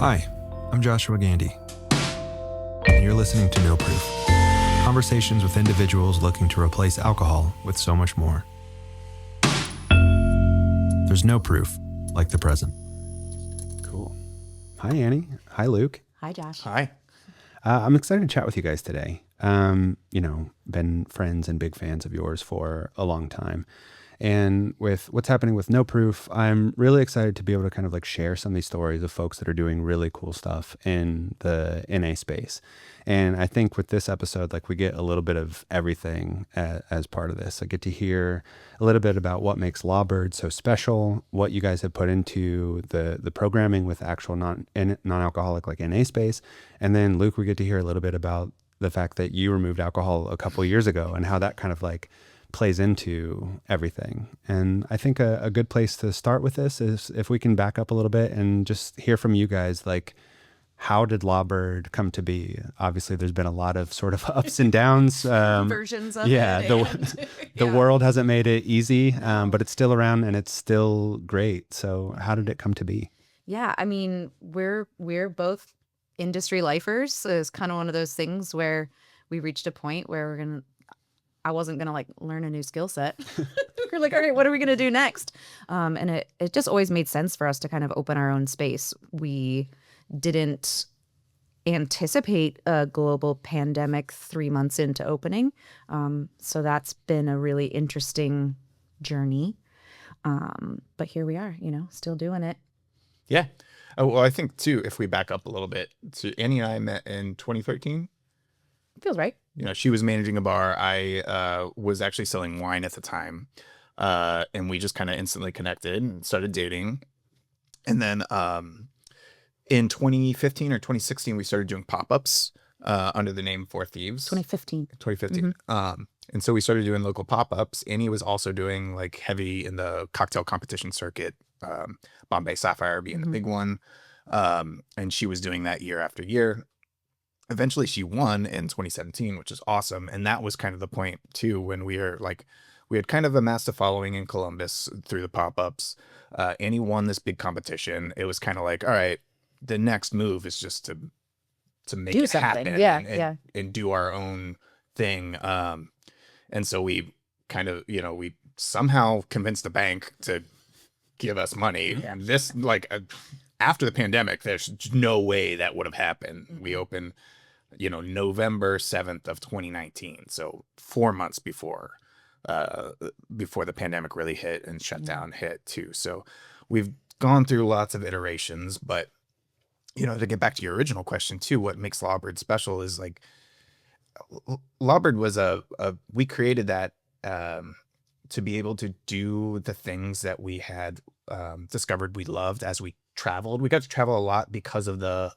Hi, I'm Joshua Gandy, and you're listening to No Proof. Conversations with individuals looking to replace alcohol with so much more. There's no proof like the present. Cool. Hi, Annie. Hi, Luke. Hi, Josh. Hi. I'm excited to chat with you guys today. Been friends and big fans of yours for a long time. And with what's happening with No Proof, I'm really excited to be able to kind of like share some of these stories of folks that are doing really cool stuff in the NA space. And I think with this episode, like we get a little bit of everything as part of this. I get to hear a little bit about what makes Lawbird so special, what you guys have put into the programming with actual non-alcoholic like NA space. And then Luke, we get to hear a little bit about the fact that you removed alcohol a couple of years ago and how that kind of like plays into everything. And I think a good place to start with this is if we can back up a little bit and just hear from you guys, like, how did Lawbird come to be? Obviously, there's been a lot of sort of ups and downs. Versions of it. The world hasn't made it easy, but it's still around and it's still great. So how did it come to be? Yeah, I mean, we're both industry lifers. So it's kind of one of those things where we reached a point where I wasn't gonna like learn a new skill set. We're like, all right, what are we gonna do next? And it just always made sense for us to kind of open our own space. We didn't anticipate a global pandemic 3 months into opening. So that's been a really interesting journey. But here we are, still doing it. Yeah. Oh, well, I think too, if we back up a little bit, so Annie and I met in 2013. Feels right. She was managing a bar. I was actually selling wine at the time. And we just kind of instantly connected and started dating. And then in 2015 or 2016, we started doing pop-ups under the name Four Thieves. 2015. 2015. Mm-hmm. And so we started doing local pop-ups. Annie was also doing like heavy in the cocktail competition circuit, Bombay Sapphire being the big one. And she was doing that year after year. Eventually she won in 2017, which is awesome. And that was kind of the point too, when we had kind of amassed a following in Columbus through the pop-ups. Annie won this big competition. It was kind of like, all right, the next move is just to make it happen and do our own thing. And so we kind of, we somehow convinced the bank to give us money. Yeah. This after the pandemic, there's no way that would have happened. We opened, November 7th of 2019. So 4 months before the pandemic really hit and shutdown hit too. So we've gone through lots of iterations, but, to get back to your original question too, what makes Lawbird special is like, Lawbird was we created that to be able to do the things that we had discovered we loved as we traveled. We got to travel a lot because of the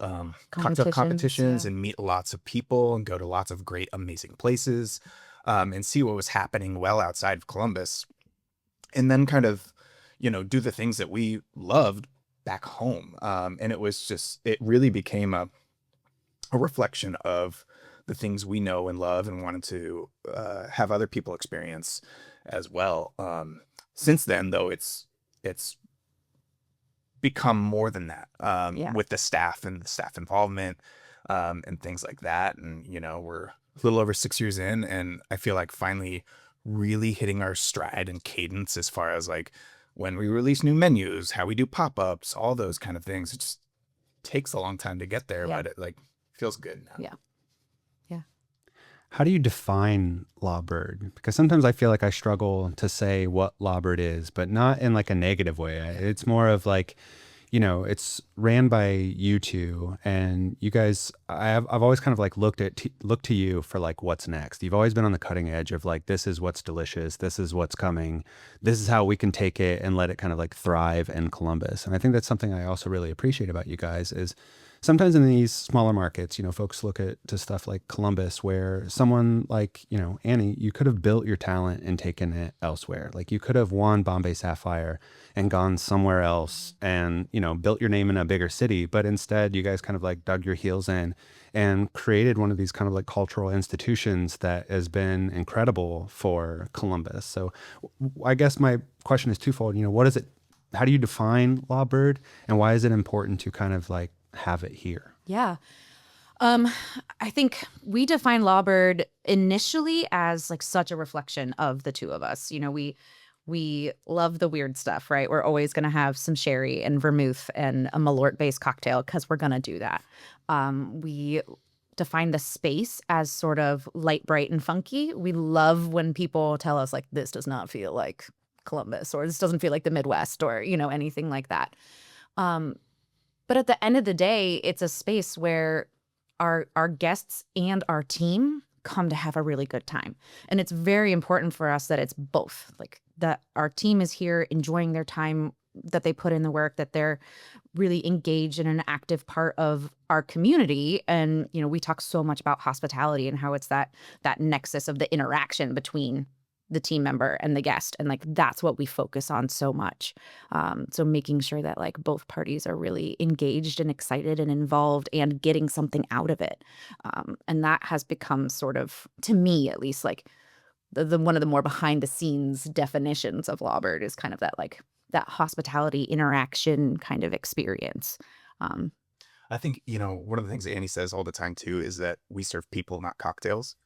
cocktail competitions and meet lots of people and go to lots of great, amazing places and see what was happening well outside of Columbus. And then kind of, do the things that we loved back home. And it really became a reflection of the things we know and love and wanted to have other people experience as well. Since then, though, it's become more than that with the staff and the staff involvement and things like that. And, we're a little over 6 years in, and I feel like finally really hitting our stride and cadence as far as like when we release new menus, how we do pop-ups, all those kind of things. It just takes a long time to get there, but it feels good now. Yeah. How do you define Lawbird? Because sometimes I feel like I struggle to say what Lawbird is, but not in like a negative way. It's more of like, it's ran by you two, and you guys, I've always kind of like looked to you for like what's next. You've always been on the cutting edge of like, this is what's delicious. This is what's coming. This is how we can take it and let it kind of like thrive in Columbus. And I think that's something I also really appreciate about you guys is sometimes in these smaller markets, folks look to stuff like Columbus where someone like, Annie, you could have built your talent and taken it elsewhere. Like you could have won Bombay Sapphire and gone somewhere else and, built your name in a bigger city. But instead, you guys kind of like dug your heels in and created one of these kind of like cultural institutions that has been incredible for Columbus. So I guess my question is twofold. What is it? How do you define Lawbird, and why is it important to kind of like have it here? Yeah. I think we define Lawbird initially as like such a reflection of the two of us. You know, we love the weird stuff, right? We're always going to have some sherry and vermouth and a Malort-based cocktail because we're going to do that. We define the space as sort of light, bright, and funky. We love when people tell us like, this does not feel like Columbus, or this doesn't feel like the Midwest, or, you know, anything like that. But at the end of the day, it's a space where our guests and our team come to have a really good time. And it's very important for us that it's both, like that our team is here enjoying their time, that they put in the work, that they're really engaged in an active part of our community. And, you know, we talk so much about hospitality and how it's that nexus of the interaction between the team member and the guest. And like, that's what we focus on so much. So making sure that like both parties are really engaged and excited and involved and getting something out of it. And that has become sort of, to me at least, like the one of the more behind the scenes definitions of Lawbird is kind of that like that hospitality interaction kind of experience. I think, you know, one of the things that Annie says all the time too is that we serve people, not cocktails.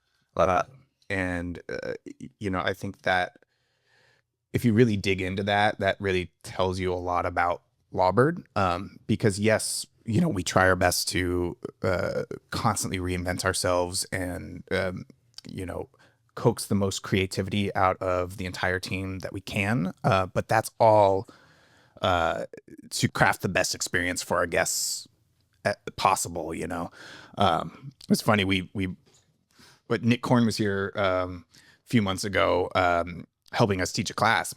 You know, I think that if you really dig into that, that really tells you a lot about Lawbird. Because yes, you know, we try our best to constantly reinvent ourselves and, you know, coax the most creativity out of the entire team that we can. But that's all to craft the best experience for our guests possible, you know. It's funny, but Nick Korn was here a few months ago helping us teach a class.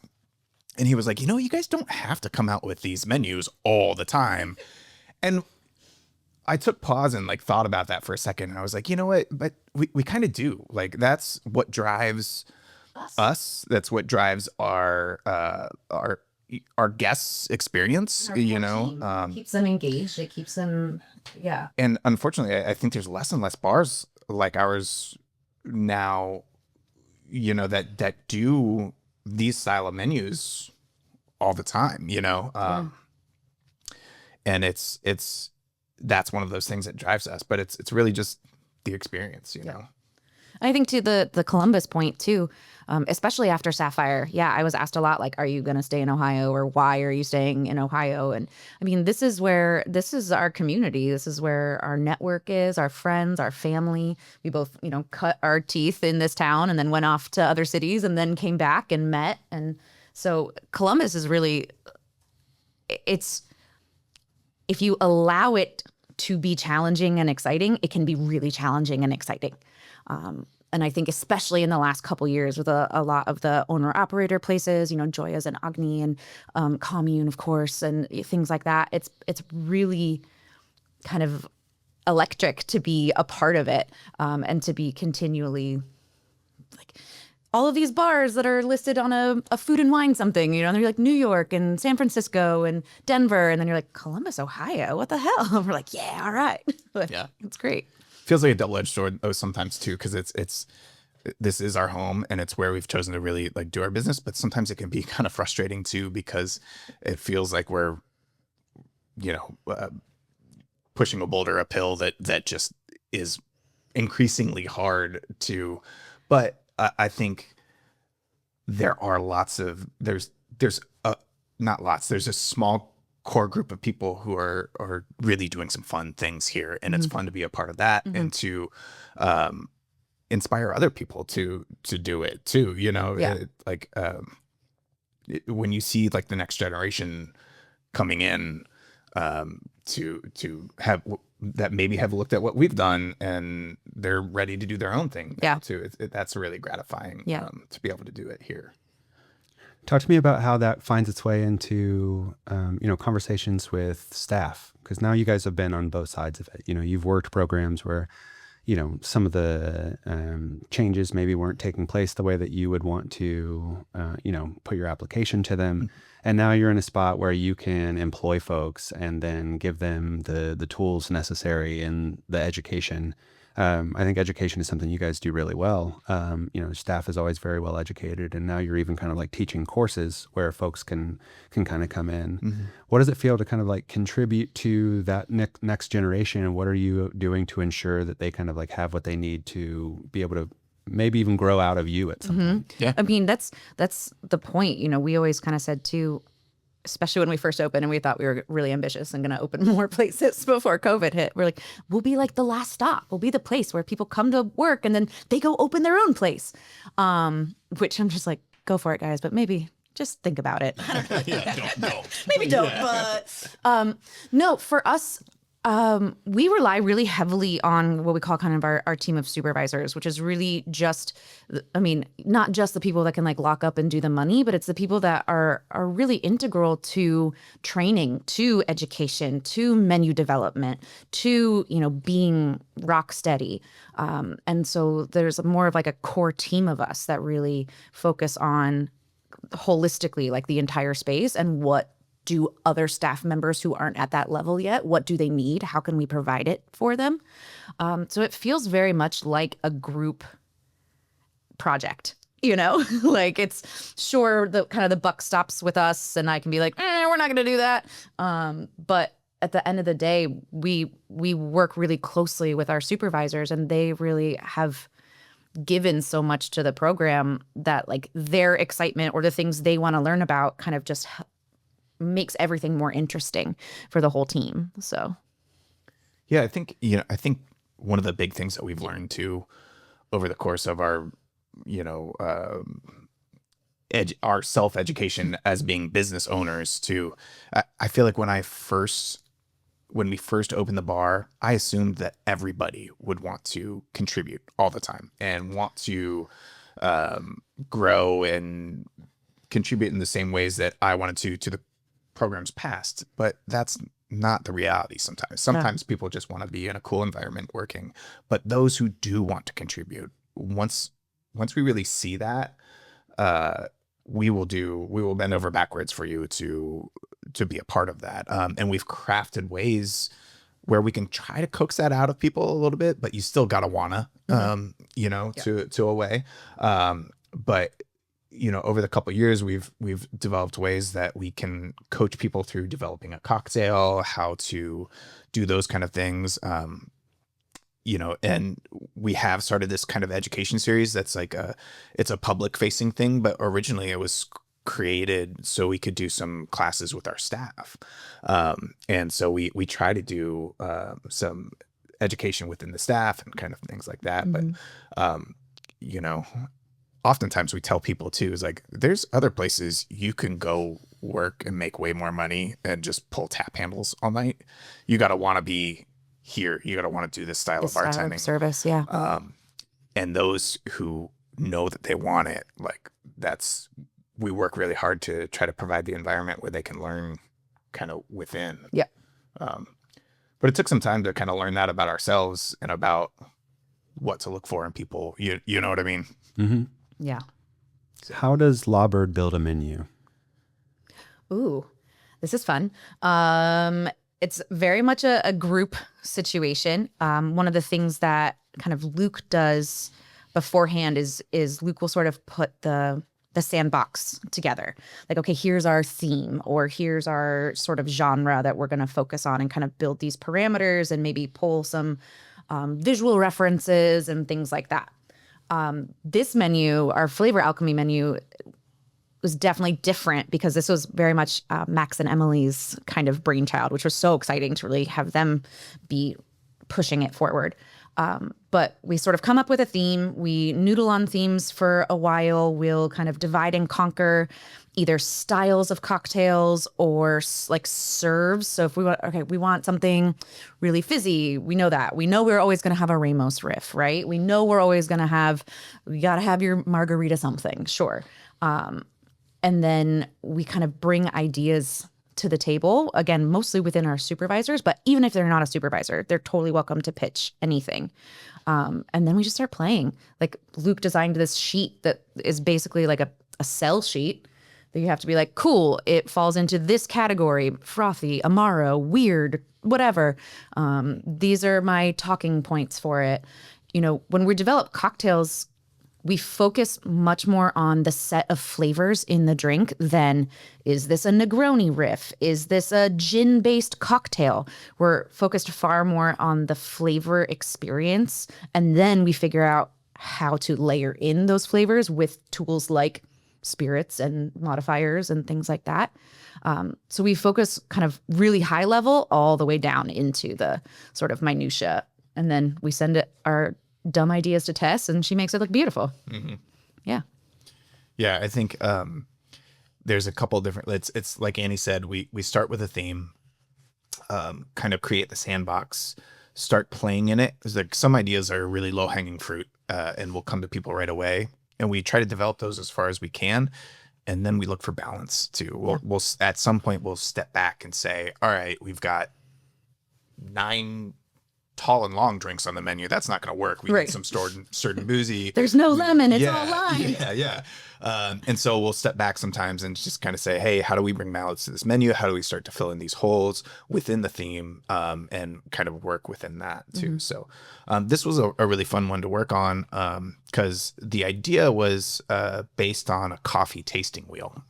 And he was like, you know, you guys don't have to come out with these menus all the time. And I took pause and like thought about that for a second. And I was like, you know what? But we kind of do. Like, that's what drives us. That's what drives our guests' experience, you know. Keeps them engaged. It keeps them, yeah. And unfortunately, I think there's less and less bars like ours now, you know, that do these style of menus all the time, you know. And that's one of those things that drives us, but it's really just the experience, you know. I think to the Columbus point too, especially after Sapphire. Yeah, I was asked a lot, like, are you going to stay in Ohio, or why are you staying in Ohio? And I mean, this is our community. This is where our network is, our friends, our family. We both, you know, cut our teeth in this town and then went off to other cities and then came back and met. And so Columbus is really, it's, if you allow it to be challenging and exciting, it can be really challenging and exciting. And I think especially in the last couple years with a lot of the owner-operator places, you know, Joya's and Agni and Commune, of course, and things like that, it's really kind of electric to be a part of it, and to be continually, like, all of these bars that are listed on a food and wine something, you know, and they're like New York and San Francisco and Denver, and then you're like, Columbus, Ohio, what the hell? And we're like, yeah, all right. Yeah. It's great. Feels like a double-edged sword sometimes too, because this is our home and it's where we've chosen to really like do our business, but sometimes it can be kind of frustrating too, because it feels like we're, you know, pushing a boulder uphill that just is increasingly hard to, but I think there are there's a small core group of people who are really doing some fun things here, and it's fun to be a part of that, and to inspire other people to do it too, you know. When you see like the next generation coming in to have that maybe have looked at what we've done and they're ready to do their own thing now too, that's really gratifying to be able to do it here. Talk to me about how that finds its way into, you know, conversations with staff, because now you guys have been on both sides of it. You know, you've worked programs where, you know, some of the changes maybe weren't taking place the way that you would want to, you know, put your application to them. Mm-hmm. And now you're in a spot where you can employ folks and then give them the tools necessary and the education I think education is something you guys do really well. Staff is always very well educated, and now you're even kind of like teaching courses where folks can kind of come in. Mm-hmm. What does it feel to kind of like contribute to that next generation, and what are you doing to ensure that they kind of like have what they need to be able to maybe even grow out of you at some point? Yeah. I mean, that's the point. We always kind of said too, especially when we first opened and we thought we were really ambitious and going to open more places before COVID hit. We're like, we'll be like the last stop. We'll be the place where people come to work and then they go open their own place. Which I'm just like, go for it, guys. But maybe just think about it. Maybe don't. But no, for us, we rely really heavily on what we call kind of our team of supervisors, which is really just, not just the people that can like lock up and do the money, but it's the people that are really integral to training, to education, to menu development, to, being rock steady. And so there's more of like a core team of us that really focus on holistically like the entire space and what do other staff members who aren't at that level yet, what do they need? How can we provide it for them? So it feels very much like a group project, like it's sure the kind of the buck stops with us and I can be like, we're not going to do that. But at the end of the day, we work really closely with our supervisors and they really have given so much to the program that like their excitement or the things they want to learn about kind of just makes everything more interesting for the whole team. So Yeah, I think one of the big things that we've learned too over the course of our our self-education as being business owners too, I feel like when we first opened the bar, I assumed that everybody would want to contribute all the time and want to grow and contribute in the same ways that I wanted to the programs past, but that's not the reality sometimes. Sometimes people just want to be in a cool environment working, but those who do want to contribute, once we really see that, we will bend over backwards for you to be a part of that. And we've crafted ways where we can try to coax that out of people a little bit, but you still gotta wanna, to a way. But over the couple of years, we've developed ways that we can coach people through developing a cocktail, how to do those kind of things. And we have started this kind of education series that's like it's a public facing thing, but originally it was created so we could do some classes with our staff. And so we try to do some education within the staff and kind of things like that. Mhm. But, oftentimes we tell people too, is like, there's other places you can go work and make way more money and just pull tap handles all night. You got to want to be here. You got to want to do this style The of style bartending. of service, yeah. And those who know that they want it, like we work really hard to try to provide the environment where they can learn kind of within. Yeah. But it took some time to kind of learn that about ourselves and about what to look for in people. You know what I mean? Mm-hmm. Yeah. How does Lawbird build a menu? Ooh, this is fun. It's very much a group situation. One of the things that kind of Luke does beforehand is Luke will sort of put the sandbox together. Like, okay, here's our theme, or here's our sort of genre that we're going to focus on and kind of build these parameters and maybe pull some visual references and things like that. This menu, our flavor alchemy menu, was definitely different because this was very much Max and Emily's kind of brainchild, which was so exciting to really have them be pushing it forward. But we sort of come up with a theme. We noodle on themes for a while. We'll kind of divide and conquer either styles of cocktails or like serves. So if we want something really fizzy, we know that. We know we're always going to have a Ramos riff, right? We know we're always going to we got to have your margarita something, sure. And then we kind of bring ideas to the table, again, mostly within our supervisors, but even if they're not a supervisor, they're totally welcome to pitch anything. And then we just start playing. Like Luke designed this sheet that is basically like a cell sheet You have to be like, cool, it falls into this category, frothy, amaro, weird, whatever. These are my talking points for it. You know, when we develop cocktails, we focus much more on the set of flavors in the drink than, is this a Negroni riff? Is this a gin-based cocktail? We're focused far more on the flavor experience, and then we figure out how to layer in those flavors with tools like spirits and modifiers and things like that. So we focus kind of really high level all the way down into the sort of minutia, and then we send it our dumb ideas to Tess, and she makes it look beautiful. Yeah. Yeah, I think there's a couple different. It's like Annie said, we start with a theme, kind of create the sandbox, start playing in it. There's like some ideas are really low hanging fruit, and will come to people right away, and we try to develop those as far as we can, and then we look for balance too. We'll at some point we'll step back and say, all right, we've got 9 tall and long drinks on the menu. That's not going to work. We need some certain boozy. There's no lemon. It's all lime. Yeah. And so we'll step back sometimes and just kind of say, hey, how do we bring balance to this menu? How do we start to fill in these holes within the theme, and kind of work within that too? So this was a really fun one to work on, because the idea was based on a coffee tasting wheel.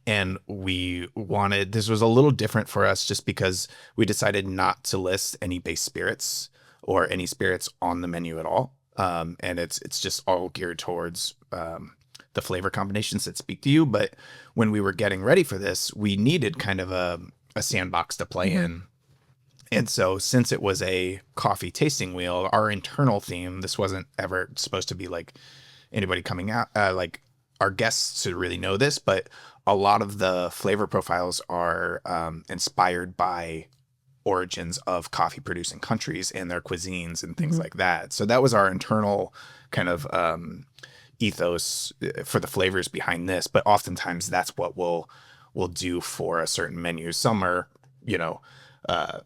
And we wanted, this was a little different for us just because we decided not to list any base spirits or any spirits on the menu at all. And it's just all geared towards the flavor combinations that speak to you. But when we were getting ready for this, we needed kind of a sandbox to play in. And so since it was a coffee tasting wheel, our internal theme, this wasn't ever supposed to be like anybody coming out, like our guests to really know this, but a lot of the flavor profiles are inspired by origins of coffee producing countries and their cuisines and things like that. So that was our internal kind of ethos for the flavors behind this. But oftentimes that's what we'll do for a certain menu. Some are, you know, a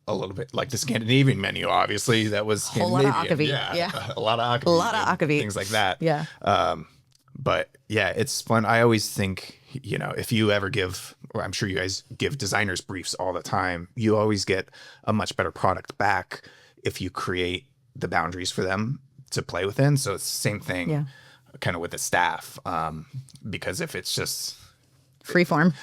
little bit like the Scandinavian menu, obviously. That was Scandinavian. A lot of akavit. Yeah. A lot of akavit. Things like that. Yeah. But yeah, it's fun. I always think, you know, if you ever give, or I'm sure you guys give designers briefs all the time, you always get a much better product back if you create the boundaries for them to play within. So it's the same thing kind of with the staff. Because if it's just freeform,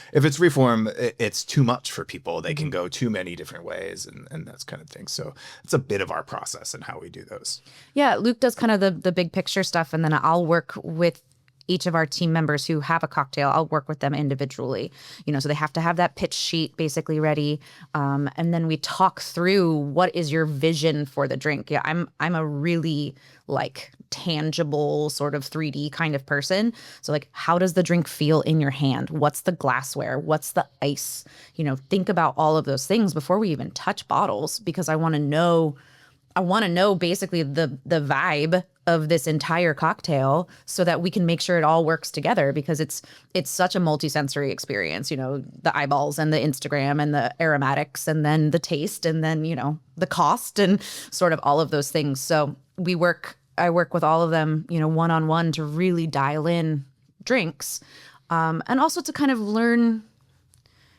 it's too much for people. They can go too many different ways and that's kind of thing. So it's a bit of our process and how we do those. Yeah. Luke does kind of the big picture stuff, and then I'll work with each of our team members who have a cocktail. I'll work with them individually, you know, so they have to have that pitch sheet basically ready. And then we talk through, what is your vision for the drink? Yeah, I'm a really like tangible sort of 3D kind of person. So like, how does the drink feel in your hand? What's the glassware? What's the ice? You know, think about all of those things before we even touch bottles, because I want to know basically the vibe of this entire cocktail so that we can make sure it all works together, because it's such a multisensory experience, you know, the eyeballs and the Instagram and the aromatics and then the taste and then, you know, the cost and sort of all of those things. So I work with all of them, you know, one-on-one to really dial in drinks, and also to kind of learn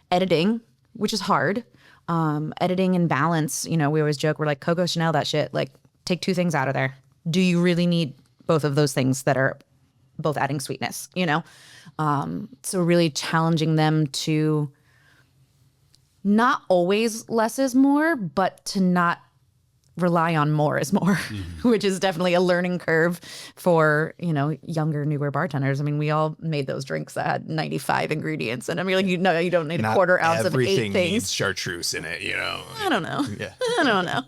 editing, which is hard. Editing and balance, you know, we always joke, we're like, Coco Chanel that shit, like take 2 things out of there. Do you really need both of those things that are both adding sweetness, you know? So really challenging them to not always less is more, but to not rely on more is more, which is definitely a learning curve for, you know, younger, newer bartenders. I mean, we all made those drinks that had 95 ingredients, and I mean, like, you know, you don't need a quarter ounce of 8 things. Everything needs chartreuse in it, you know. I don't know. Yeah. I don't know.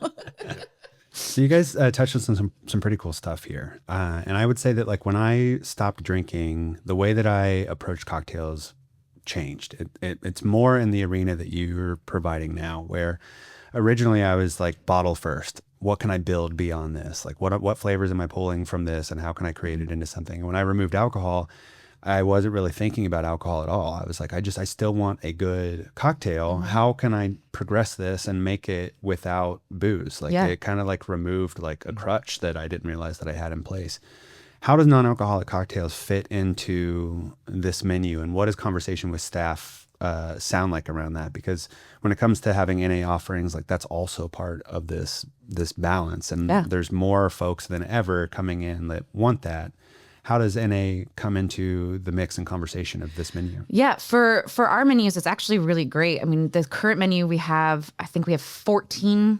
So you guys touched on some pretty cool stuff here. And I would say that like when I stopped drinking, the way that I approach cocktails changed. It's more in the arena that you're providing now, where originally I was like bottle first. What can I build beyond this? Like what flavors am I pulling from this, and how can I create it into something? And when I removed alcohol, I wasn't really thinking about alcohol at all. I was like, I still want a good cocktail. How can I progress this and make it without booze? Like it kind of like removed like a crutch that I didn't realize that I had in place. How does non-alcoholic cocktails fit into this menu, and what does conversation with staff sound like around that? Because when it comes to having NA offerings, like that's also part of this balance, and there's more folks than ever coming in that want that. How does NA come into the mix and conversation of this menu? Yeah, for our menus, it's actually really great. I mean, the current menu we have 14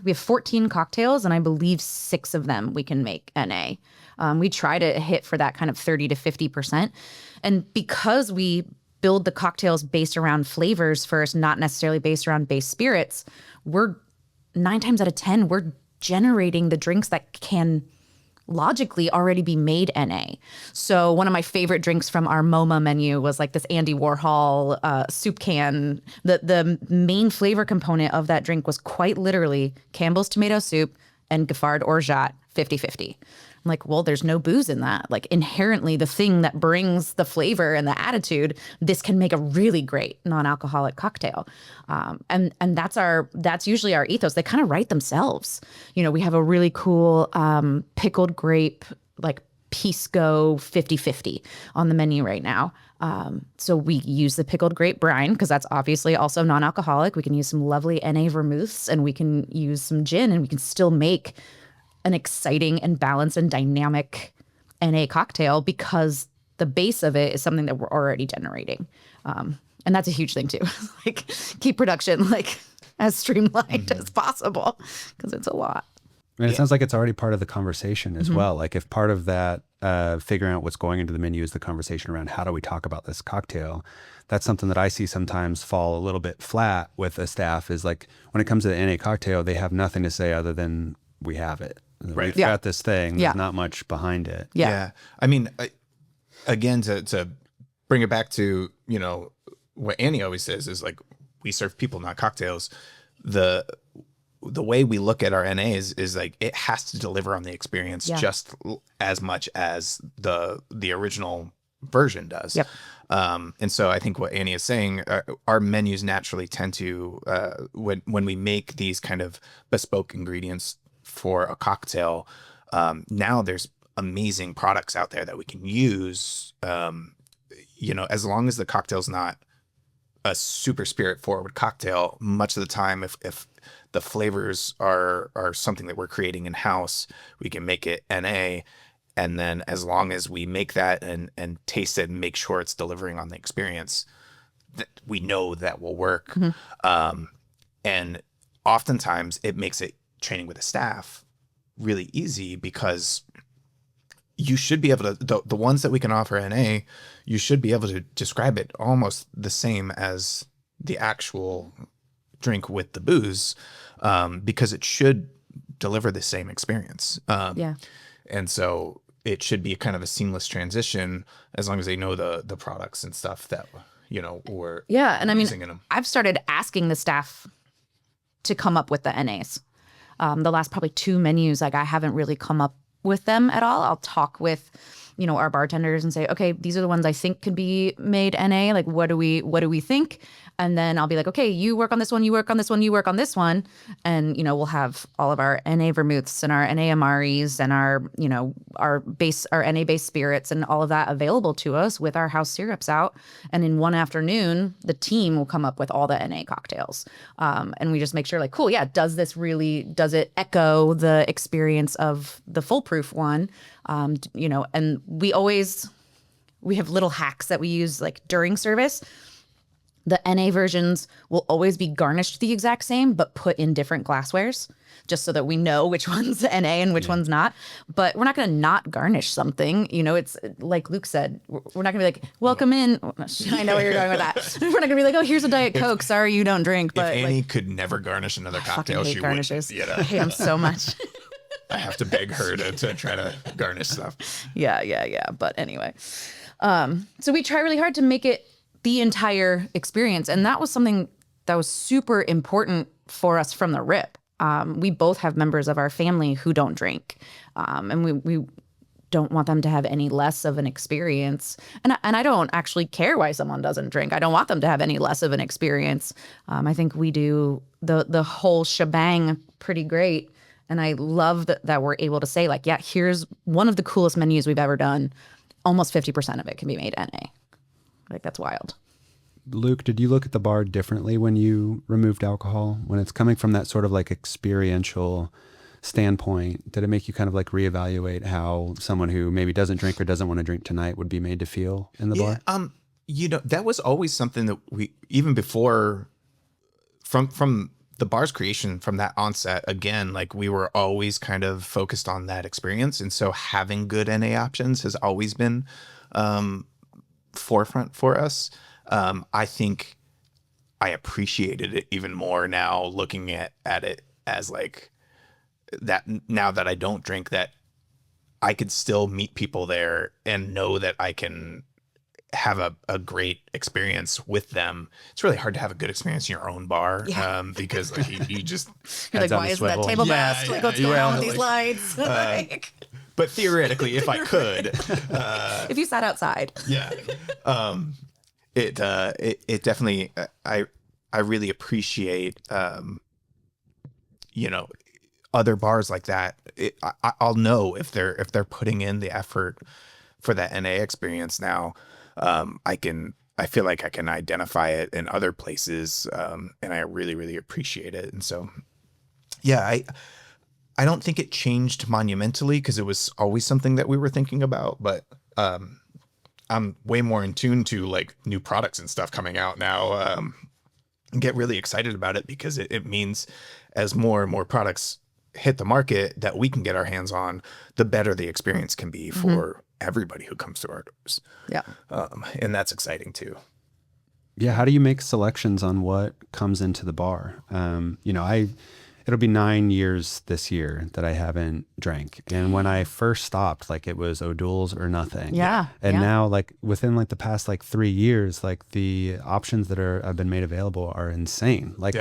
cocktails, and I believe 6 of them we can make NA. We try to hit for that kind of 30 to 50%. And because we build the cocktails based around flavors first, not necessarily based around base spirits, we're 9 times out of 10, we're generating the drinks that can logically already be made NA. So one of my favorite drinks from our MoMA menu was like this Andy Warhol soup can. The main flavor component of that drink was quite literally Campbell's tomato soup and Giffard Orgeat 50-50. I'm like, well, there's no booze in that. Like inherently the thing that brings the flavor and the attitude, this can make a really great non-alcoholic cocktail. And that's usually our ethos. They kind of write themselves. You know, we have a really cool pickled grape, like Pisco 50-50 on the menu right now. So we use the pickled grape brine because that's obviously also non-alcoholic. We can use some lovely NA vermouths, and we can use some gin, and we can still make an exciting and balanced and dynamic NA cocktail because the base of it is something that we're already generating. And that's a huge thing too. Like keep production like as streamlined as possible because it's a lot. And it sounds like it's already part of the conversation as well. Like if part of that figuring out what's going into the menu is the conversation around how do we talk about this cocktail, that's something that I see sometimes fall a little bit flat with a staff is like when it comes to the NA cocktail, they have nothing to say other than we have it. Right. We've got this thing. There's not much behind it. Yeah. I mean, again, to bring it back to, you know, what Annie always says is like, we serve people, not cocktails. The way we look at our NAs is like, it has to deliver on the experience just as much as the original version does. Yep. And so I think what Annie is saying, our menus naturally tend to, when we make these kind of bespoke ingredients for a cocktail, now there's amazing products out there that we can use, you know, as long as the cocktail's not a super spirit forward cocktail. Much of the time, if the flavors are something that we're creating in house, we can make it NA. And then as long as we make that and taste it and make sure it's delivering on the experience, that we know that will work. And oftentimes it makes it training with the staff really easy because you should be able to, the ones that we can offer NA, you should be able to describe it almost the same as the actual drink with the booze, because it should deliver the same experience. And so it should be kind of a seamless transition as long as they know the products and stuff that, you know, we're and I mean, using in them. I've started asking the staff to come up with the NAs. The last probably 2 menus, like I haven't really come up with them at all. I'll talk with, you know, our bartenders and say, okay, these are the ones I think can be made NA. Like, what do we think? And then I'll be like, okay, you work on this one, you work on this one, you work on this one. And, you know, we'll have all of our NA vermouths and our NA Amaris and our, you know, our NA based spirits and all of that available to us with our house syrups out. And in one afternoon, the team will come up with all the NA cocktails. And we just make sure like, cool, yeah, does it echo the experience of the foolproof one? You know, and we have little hacks that we use like during service. The NA versions will always be garnished the exact same, but put in different glasswares, just so that we know which one's NA and which one's not. But we're not going to not garnish something. You know, it's like Luke said, we're not going to be like, welcome in. I know where you're going with that. We're not going to be like, oh, here's a Diet Coke. Sorry, you don't drink. But if Annie like, could never garnish another cocktail, hate she garnishes. would. I hate them so much. I have to beg her to try to garnish stuff. Yeah. But anyway, so we try really hard to make it the entire experience. And that was something that was super important for us from the rip. We both have members of our family who don't drink. And we don't want them to have any less of an experience. And I don't actually care why someone doesn't drink. I don't want them to have any less of an experience. I think we do the whole shebang pretty great. And I love that we're able to say like, yeah, here's one of the coolest menus we've ever done. Almost 50% of it can be made NA. Like, that's wild. Luke, did you look at the bar differently when you removed alcohol? When it's coming from that sort of like experiential standpoint, did it make you kind of like reevaluate how someone who maybe doesn't drink or doesn't want to drink tonight would be made to feel in the bar? That was always something that we, even before, from the bar's creation, from that onset, again, like we were always kind of focused on that experience. And so having good NA options has always been forefront for us. I think I appreciated it even more now, looking at it as like that, now that I don't drink, that I could still meet people there and know that I can have a great experience with them. It's really hard to have a good experience in your own bar, because like you just You're like, why isn't that table best? Like, what's going on with these lights? But theoretically, if I could, if you sat outside, it definitely, I really appreciate, other bars like that. I'll know if they're putting in the effort for that NA experience now. I feel like I can identify it in other places, and I really, really appreciate it. And so, yeah, I don't think it changed monumentally because it was always something that we were thinking about, but I'm way more in tune to like new products and stuff coming out now. And get really excited about it because it means as more and more products hit the market that we can get our hands on, the better the experience can be for everybody who comes to our doors. Yeah. And that's exciting too. Yeah. How do you make selections on what comes into the bar? It'll be 9 years this year that I haven't drank. And when I first stopped, like it was O'Doul's or nothing. Yeah. And now like within like the past like 3 years, like the options that have been made available are insane. Like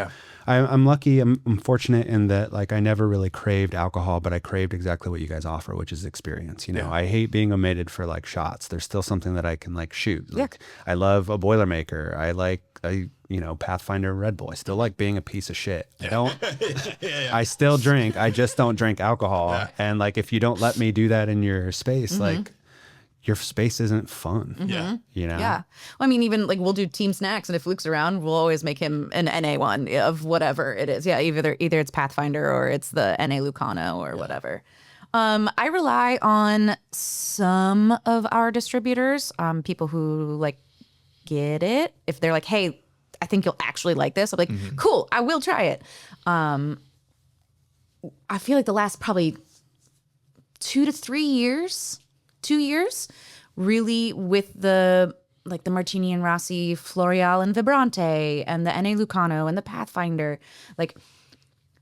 I'm lucky. I'm fortunate in that like I never really craved alcohol, but I craved exactly what you guys offer, which is experience. I hate being omitted for like shots. There's still something that I can like shoot. Like I love a Boilermaker. I like Pathfinder Red Bull. I still like being a piece of shit. I don't. I still drink. I just don't drink alcohol. Yeah. And like if you don't let me do that in your space, like your space isn't fun. Yeah. Yeah. Well, I mean, even like we'll do team snacks, and if Luke's around, we'll always make him an NA one of whatever it is. Yeah, either it's Pathfinder or it's the NA Lucano or whatever. I rely on some of our distributors, people who like get it. If they're like, hey, I think you'll actually like this, I'm like, cool, I will try it. I feel like the last probably 2 to 3 years, 2 years, really with the Martini and Rossi, Floreal and Vibrante, and the NA Lucano and the Pathfinder, like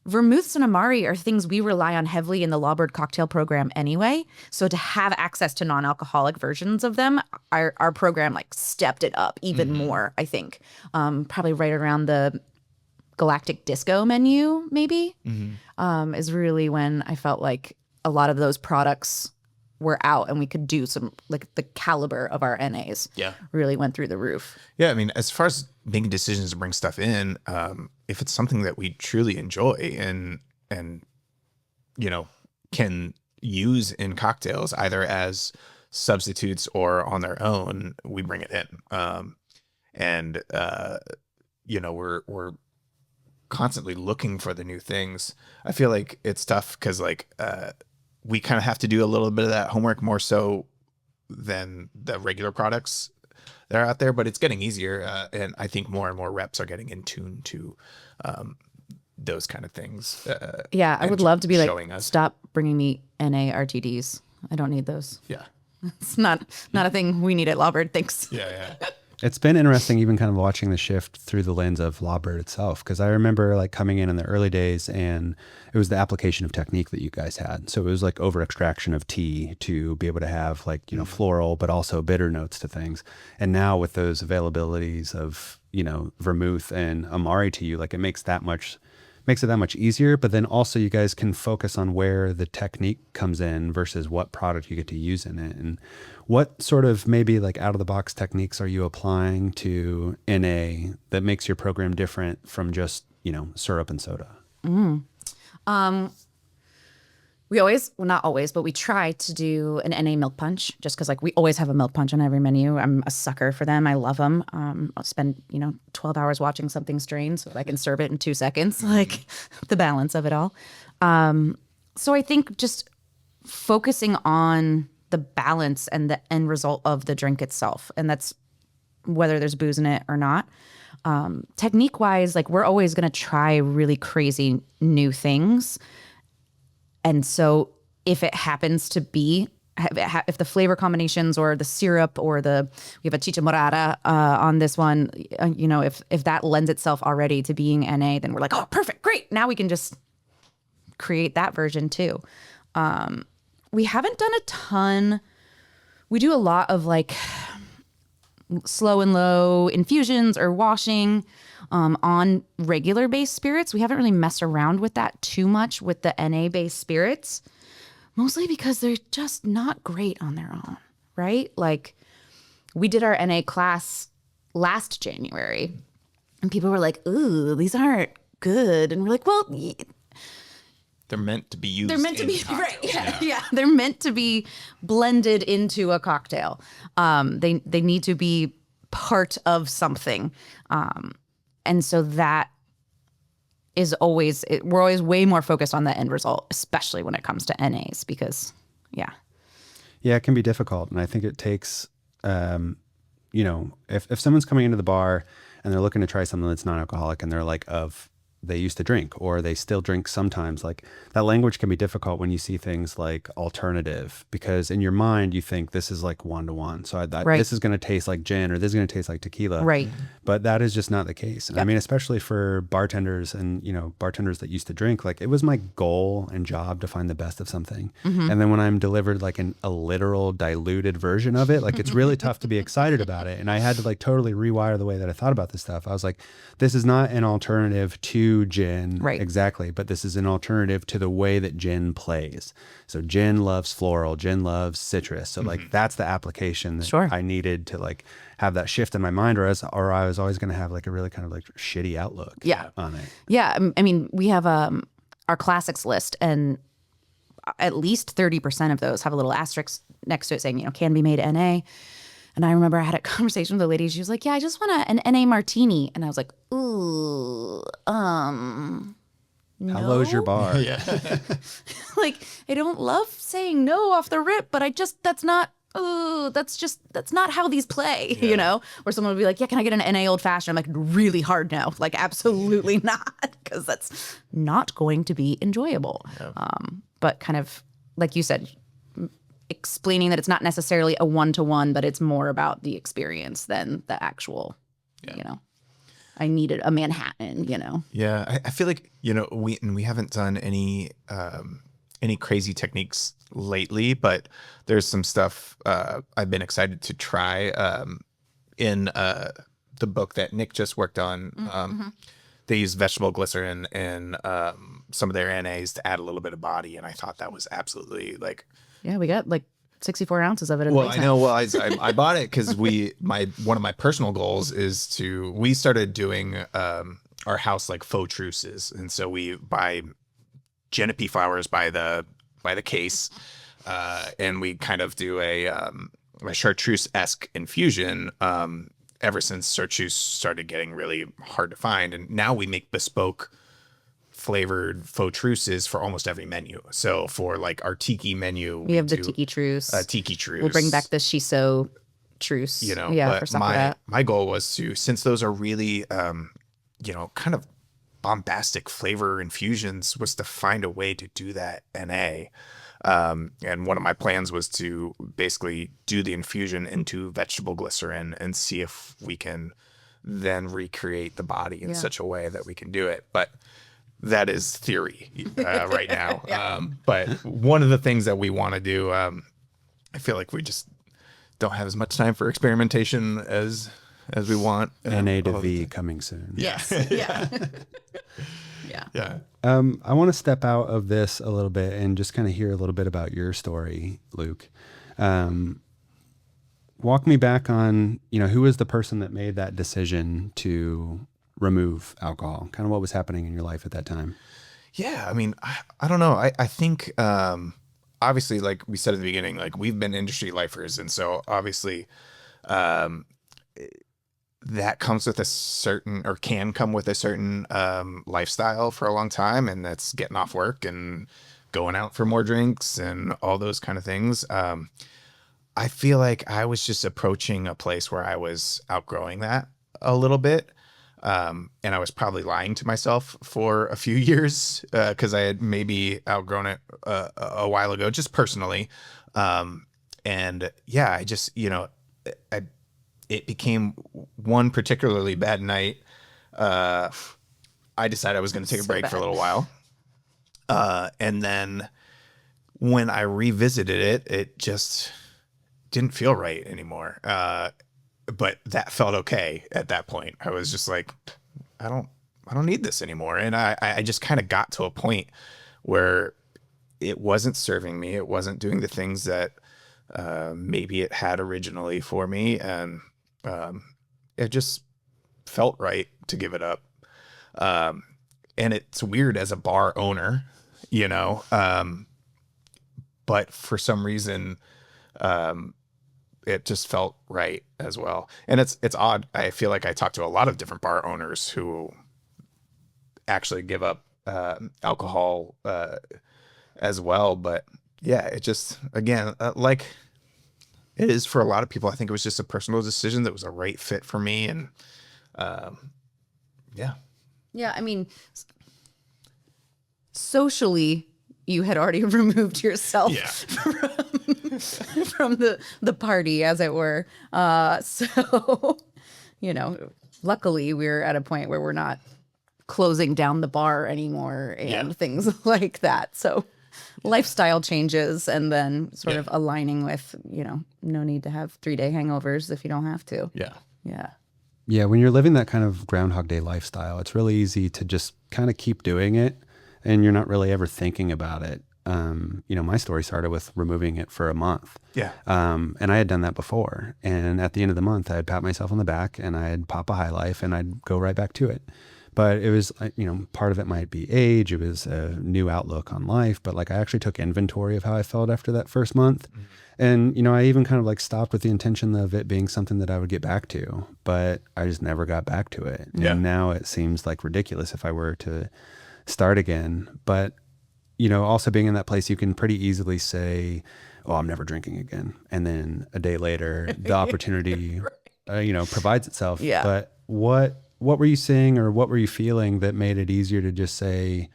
vermouths and Amari are things we rely on heavily in the Lawbird cocktail program anyway. So to have access to non-alcoholic versions of them, our program like stepped it up even more, I think. Probably right around the Galactic Disco menu, maybe, is really when I felt like a lot of those products were out and we could do some, like the caliber of our NAs really went through the roof. Yeah, I mean, as far as making decisions to bring stuff in, if it's something that we truly enjoy and can use in cocktails either as substitutes or on their own, we bring it in. We're constantly looking for the new things. I feel like it's tough because we kind of have to do a little bit of that homework more so than the regular products that are out there, but it's getting easier. And I think more and more reps are getting in tune to those kind of things. I would love to be like, stop bringing me NA RTDs. I don't need those. Yeah. It's not a thing we need at Lawbird. Thanks. Yeah. It's been interesting even kind of watching the shift through the lens of Lawbird itself, because I remember like coming in the early days and it was the application of technique that you guys had. So it was like over extraction of tea to be able to have like, floral, but also bitter notes to things. And now with those availabilities of, vermouth and Amari to you, like it makes it that much easier. But then also you guys can focus on where the technique comes in versus what product you get to use in it. And what sort of maybe like out of the box techniques are you applying to NA that makes your program different from just, syrup and soda? We always, well, not always, but we try to do an NA milk punch just because, like, we always have a milk punch on every menu. I'm a sucker for them. I love them. I'll spend, 12 hours watching something strain so that I can serve it in 2 seconds, like the balance of it all. So I think just focusing on the balance and the end result of the drink itself. And that's whether there's booze in it or not. Technique wise, like, we're always going to try really crazy new things. And so if it happens to be, if the flavor combinations or the syrup or we have a chicha morada on this one, if that lends itself already to being NA, then we're like, oh, perfect, great. Now we can just create that version too. We haven't done a ton. We do a lot of like slow and low infusions or washing on regular based spirits. We haven't really messed around with that too much with the NA based spirits, mostly because they're just not great on their own, right? Like, we did our NA class last January and people were like, ooh, these aren't good. And we're like, well, they're meant to be used. they're meant to in be cocktails. right. Yeah. They're meant to be blended into a cocktail. They need to be part of something. And so that is always, we're always way more focused on the end result, especially when it comes to NAs, because Yeah, it can be difficult. And I think it takes, if someone's coming into the bar and they're looking to try something that's non-alcoholic and they're like, they used to drink or they still drink sometimes, like, that language can be difficult when you see things like alternative, because in your mind you think this is like 1-to-1. So Right. this is going to taste like gin or this is going to taste like tequila. Right. But that is just not the case. And I mean, especially for bartenders and, bartenders that used to drink, like, it was my goal and job to find the best of something. Mm-hmm. And then when I'm delivered like a literal diluted version of it, like, it's really tough to be excited about it. And I had to like totally rewire the way that I thought about this stuff. I was like, this is not an alternative to gin. Right. Exactly. But this is an alternative to the way that gin plays. So gin loves floral, gin loves citrus. So like, that's the application that Sure. I needed to like have that shift in my mind, or I was always going to have like a really kind of like shitty outlook on it. Yeah. I mean, we have our classics list, and at least 30% of those have a little asterisk next to it saying, can be made NA. And I remember I had a conversation with a lady. She was like, yeah, I just want an NA martini. And I was like, ooh, no. How low's your bar? Yeah. Like, I don't love saying no off the rip, but that's not how these play, Or someone would be like, yeah, can I get an NA old fashioned? I'm like, really hard no. Like, absolutely not, because that's not going to be enjoyable. Yeah. But kind of, like you said, explaining that it's not necessarily a 1-to-1, but it's more about the experience than the actual, I needed a Manhattan, Yeah, I feel like we haven't done any crazy techniques lately, but there's some stuff I've been excited to try in the book that Nick just worked on. They use vegetable glycerin in some of their NAs to add a little bit of body, and I thought that was absolutely like. Yeah, we got like 64 ounces of it. Well, I know. Well, I bought it because one of my personal goals is we started doing our house like faux truces, and so we buy Genepi flowers by the case, and we kind of do a chartreuse-esque infusion. Ever since chartreuse started getting really hard to find, and now we make bespoke flavored faux truces for almost every menu. So for like our tiki menu, we have the tiki truce. Tiki truce. We'll bring back the shiso truce. But for Sakura. my goal was to, since those are really, kind of bombastic flavor infusions, was to find a way to do that NA. And one of my plans was to basically do the infusion into vegetable glycerin and see if we can then recreate the body in such a way that we can do it. But that is theory right now. But one of the things that we want to do, I feel like we just don't have as much time for experimentation as we want. NA to V coming soon. Yes. Yeah. Yeah. I want to step out of this a little bit and just kind of hear a little bit about your story, Luke. Walk me back on, who was the person that made that decision to remove alcohol? Kind of what was happening in your life at that time? Yeah, I mean, I don't know. I think obviously, like we said at the beginning, like we've been industry lifers, and so obviously um, that comes with a certain, or can come with a certain lifestyle for a long time, and that's getting off work and going out for more drinks and all those kind of things. I feel like I was just approaching a place where I was outgrowing that a little bit. And I was probably lying to myself for a few years because I had maybe outgrown it a while ago, just personally. And yeah, I just, it became one particularly bad night. I decided I was going to take a So break for a bad. little while. And then when I revisited it, it just didn't feel right anymore. But that felt okay at that point. I was just like, I don't need this anymore. And I just kind of got to a point where it wasn't serving me. It wasn't doing the things that maybe it had originally for me. And it just felt right to give it up. And it's weird as a bar owner, but for some reason, it just felt right as well. And it's odd. I feel like I talk to a lot of different bar owners who actually give up alcohol as well. But yeah, it just, again, like it is for a lot of people. I think it was just a personal decision that was a right fit for me. And yeah. Yeah, I mean, socially, you had already removed yourself Yeah. from the party, as it were. So, luckily, we're at a point where we're not closing down the bar anymore and things like that. So, lifestyle changes, and then sort of aligning with, no need to have 3-day hangovers if you don't have to. Yeah. Yeah. Yeah, when you're living that kind of Groundhog Day lifestyle, it's really easy to just kind of keep doing it, and you're not really ever thinking about it. My story started with removing it for a month. Yeah. And I had done that before. And at the end of the month, I'd pat myself on the back and I'd pop a High Life and I'd go right back to it. But it was, part of it might be age. It was a new outlook on life. But like I actually took inventory of how I felt after that first month. Mm-hmm. And, I even kind of like stopped with the intention of it being something that I would get back to. But I just never got back to it. Yeah. And now it seems like ridiculous if I were to start again. But also being in that place, you can pretty easily say, oh, I'm never drinking again. And then a day later, the opportunity, provides itself. Yeah. But what were you saying or what were you feeling that made it easier to just say,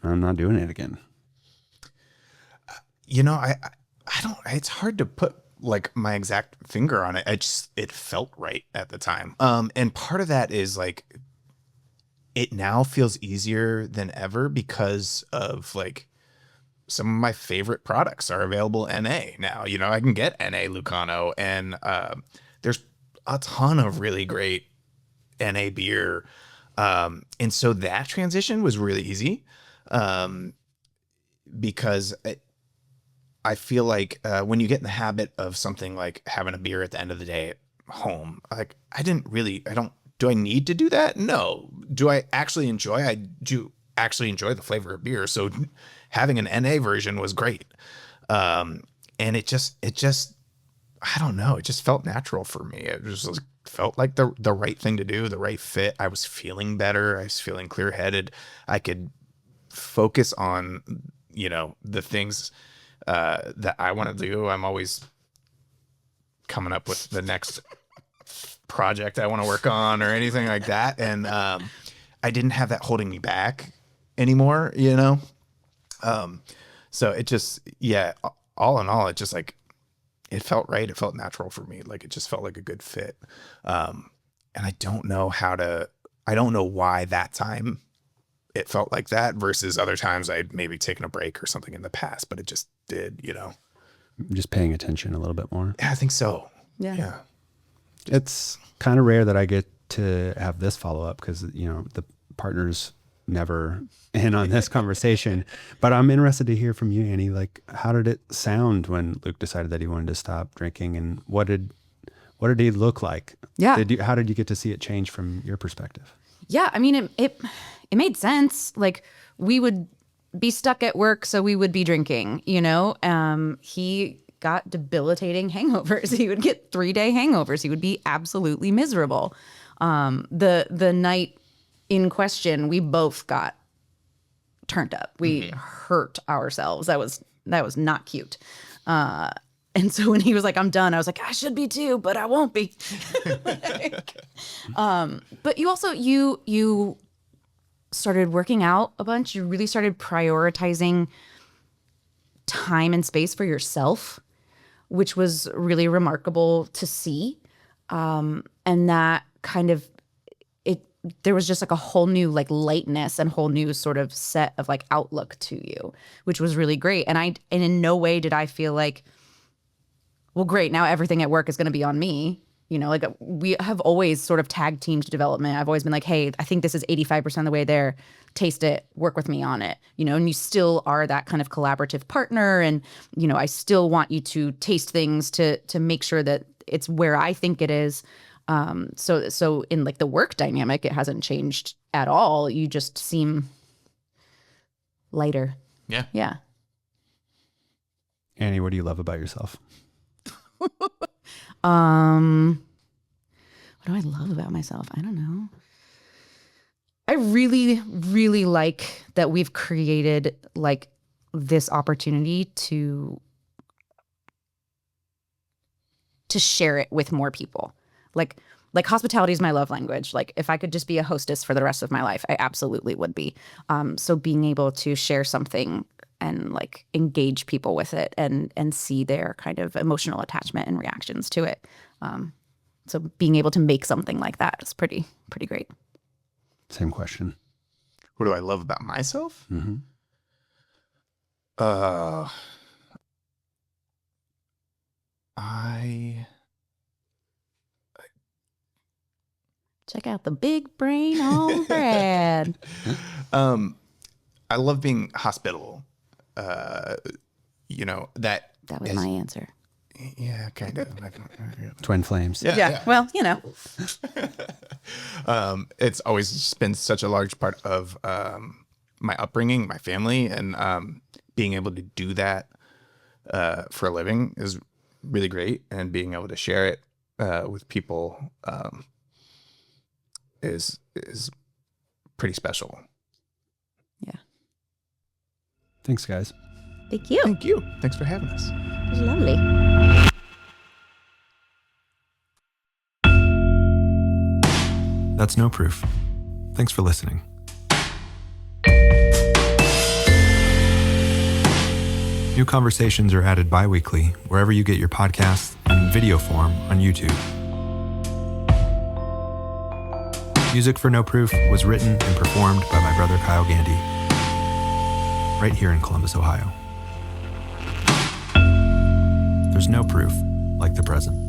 I'm not doing it again? I don't, it's hard to put like my exact finger on it. It felt right at the time. And part of that is like, it now feels easier than ever because of like some of my favorite products are available NA now. I can get NA Lucano, and there's a ton of really great NA beer. And so that transition was really easy because I feel like when you get in the habit of something like having a beer at the end of the day at home, like do I need to do that? No. Do I actually enjoy? I do actually enjoy the flavor of beer. So having an NA version was great. And it just, I don't know. It just felt natural for me. It just felt like the right thing to do, the right fit. I was feeling better. I was feeling clear headed. I could focus on, the things that I want to do. I'm always coming up with the next project I want to work on or anything like that. And I didn't have that holding me back anymore, so it just, all in all, it just like, it felt right. It felt natural for me. Like it just felt like a good fit. And I don't know why that time it felt like that versus other times I'd maybe taken a break or something in the past, but it just did, Just paying attention a little bit more. Yeah, I think so. Yeah. It's kind of rare that I get to have this follow up because, the partner's never in on this conversation, but I'm interested to hear from you, Annie. Like, how did it sound when Luke decided that he wanted to stop drinking, and what did he look like? Yeah. How did you get to see it change from your perspective? Yeah, I mean, it made sense. Like, we would be stuck at work, so we would be drinking, you know? He got debilitating hangovers. He would get 3-day hangovers. He would be absolutely miserable. The night in question, we both got turned up. We hurt ourselves. That was not cute. And so when he was like, I'm done, I was like, I should be too, but I won't be. But you also, you started working out a bunch. You really started prioritizing time and space for yourself, which was really remarkable to see. And that kind of, there was just like a whole new like lightness and whole new sort of set of like outlook to you, which was really great. And in no way did I feel like, well, great, now everything at work is going to be on me. You know, like we have always sort of tag teamed development. I've always been like, hey, I think this is 85% of the way there. Taste it, work with me on it. You know, and you still are that kind of collaborative partner. And, you know, I still want you to taste things to make sure that it's where I think it is. So in like the work dynamic, it hasn't changed at all. You just seem lighter. Yeah. Yeah. Annie, what do you love about yourself? What do I love about myself? I don't know. I really, really like that we've created like this opportunity to share it with more people. Like hospitality is my love language. Like if I could just be a hostess for the rest of my life, I absolutely would be. So being able to share something and like engage people with it and see their kind of emotional attachment and reactions to it. So being able to make something like that is pretty great. Same question. What do I love about myself? Mm-hmm. I Check out the big brain on Brad. I love being hospitable. You know, that That was is- my answer. Yeah, kind of. Twin flames. Yeah. Well, you know. It's always just been such a large part of my upbringing, my family, and being able to do that for a living is really great. And being able to share it with people is pretty special. Yeah. Thanks, guys. Thank you. Thank you. Thanks for having us. It was lovely. That's No Proof. Thanks for listening. New conversations are added bi-weekly wherever you get your podcasts and in video form on YouTube. Music for No Proof was written and performed by my brother Kyle Gandy, right here in Columbus, Ohio. There's no proof like the present.